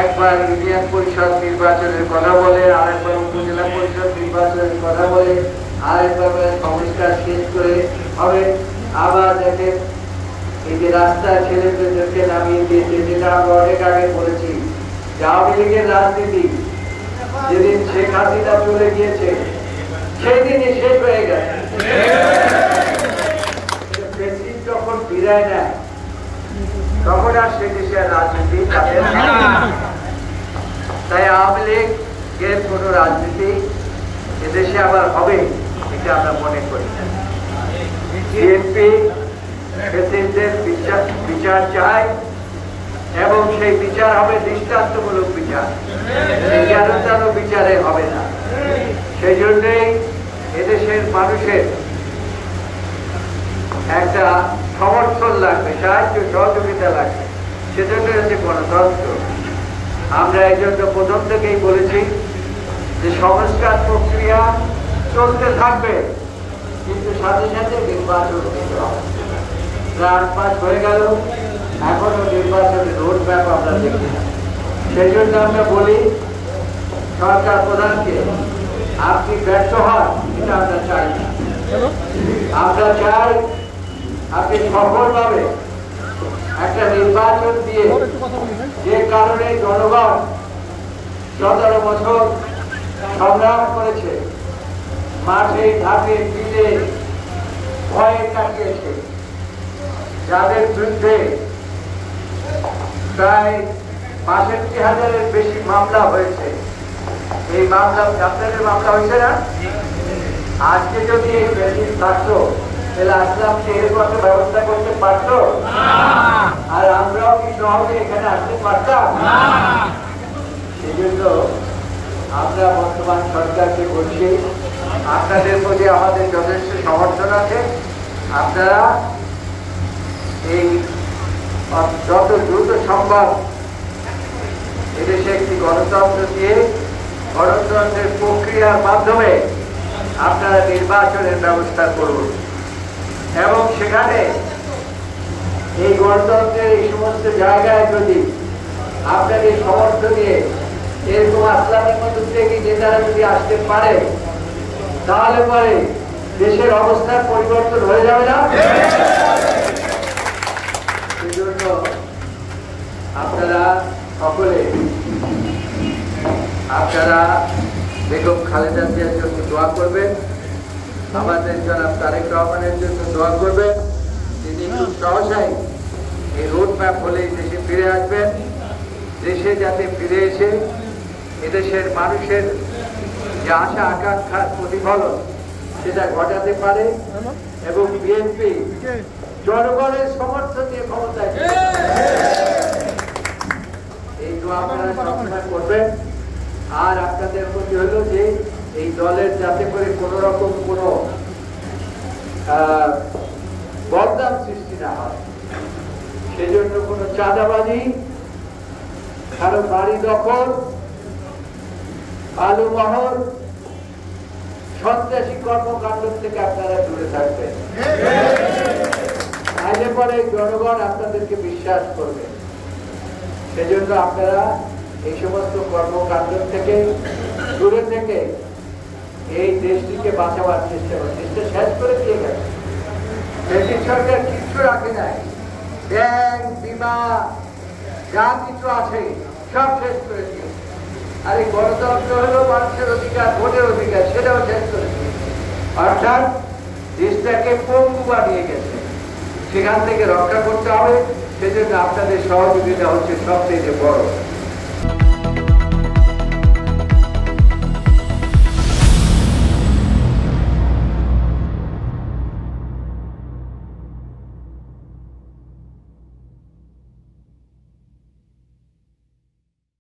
একবার ইউনিয়ন পরিষদ নির্বাচনের কথা বলে, আরেকবার উপজেলা পরিষদ নির্বাচনের কথা বলে, আরেকবার সংস্কার শেষ করে হবে। আবার দেখেন এই যে রাস্তায় ছেলেমেয়েদেরকে নামিয়ে দিয়েছে, যেটা আমরা অনেক আগে বলেছি যে আওয়ামী লীগের রাজনীতি যেদিন শেখ হাসিনা চলে গিয়েছে সেই দিনই শেষ হয়ে গেছে। যখন বিদায় নেয় তখন আর সে দেশের রাজনীতি তাদের, তাই আওয়ামী লীগের কোন রাজনীতি এদেশে আবার হবে এটা আমরা মনে করি না। বিএনপি প্রেসিডেন্টের বিচার চায় এবং সেই বিচার হবে দৃষ্টান্তমূলক বিচার, জানো বিচারে হবে না। সেই জন্যই এদেশের মানুষের একটা সমর্থন লাগবে, সাহায্য সহযোগিতা লাগবে, সেজন্য হচ্ছে গণতন্ত্র। আমরা এই জন্য প্রথম থেকেই বলেছি যে সংস্কার প্রক্রিয়া চলতে থাকবে, কিন্তু সাথে সাথে নির্বাচন দিতে হবে। 8 মাস হয়ে গেল, এখনো নির্বাচনের রোড ম্যাপ আমরা দেখি না। সেই জন্য আমরা বলি সরকার প্রধানকে, আপনি ব্যর্থ হন এটা আমরা চাই না। আমরা চাই আপনি সফলভাবে একটা নির্বাচন দিয়ে, যে কারণে জনগণ 17 বছর সংগ্রাম করেছে, মাঠে ঘাটে বিলে ভয়ে কাটিয়েছে, যাদের বিরুদ্ধে প্রায় 65,000-এর বেশি মামলা হয়েছে। এই মামলা আপনাদের মামলা হয়েছে না? আজকে যদি এই বেশি থাকতো তাহলে আসলামকে এরকম একটা ব্যবস্থা করতে পারতো? আর আমরাও কি সহজে এখানে আসতে পারতাম? সেই জন্য আমরা বর্তমান সরকারকে বলছি, আপনাদের প্রতি আমাদের যথেষ্ট সমর্থন আছে। আপনারা এই যত দ্রুত সম্ভব এদেশে একটি গণতন্ত্র দিয়ে, গণতন্ত্রের প্রক্রিয়ার মাধ্যমে আপনারা নির্বাচনের ব্যবস্থা করুন এবং সেখানে এই গণতন্ত্রের এই সমস্ত জায়গায় যদি আপনাদের সমর্থন নিয়ে এরকম আসলামের মধ্যে থেকে নেতারা যদি আসতে পারে, তাহলে পরে দেশের অবস্থার পরিবর্তন হয়ে যাবে না? সেজন্য আপনারা সকলে বেগম খালেদা জিয়ার জন্য দোয়া করবেন, আমাদের জনাব তারেক রহমানের জন্য দোয়া করবেন। তিনি খুব সহসাই এই রোড ম্যাপ হলেই দেশে ফিরে আসবেন। দেশে যাতে ফিরে এসে এদেশের মানুষের যে আশা আকাঙ্ক্ষার প্রতিফলন সেটা ঘটাতে পারে এবং বিএনপি জনগণের সমর্থন দিয়ে ক্ষমতায়, এই দোয়া আপনারা সবসময় করবেন। আর আপনাদের প্রতি হলো যে এই দলের যাতে করে কোন রকম কোন বদনাম সৃষ্টি না হয়, সেজন্য কোন চাঁদাবাজি, কারো বাড়ি দখল, আলুমহল, সন্ত্রাসী কর্মকাণ্ড থেকে আপনারা দূরে থাকবেন। তাইলে পরে জনগণ আপনাদেরকে বিশ্বাস করবে। সেজন্য আপনারা এই সমস্ত কর্মকাণ্ড থেকে দূরে থেকে এই দেশটিকে বাঁচাবার চেষ্টা করেন। দেশটা শেষ করে দিয়ে গেছে, ব্রিটিশ সরকার কিছু রাখে নাই, ব্যাংক, বীমা যা কিছু আছে সব শেষ করে দিয়েছে। আর এই গণতন্ত্র হলো মানুষের অধিকার, ভোটের অধিকার, সেটাও শেষ করে দিয়েছে। অর্থাৎ দেশটাকে পঙ্গু বানিয়ে গেছে। সেখান থেকে রক্ষা করতে হবে, সেজন্য আপনাদের সহযোগিতা হচ্ছে সবচেয়ে বড়।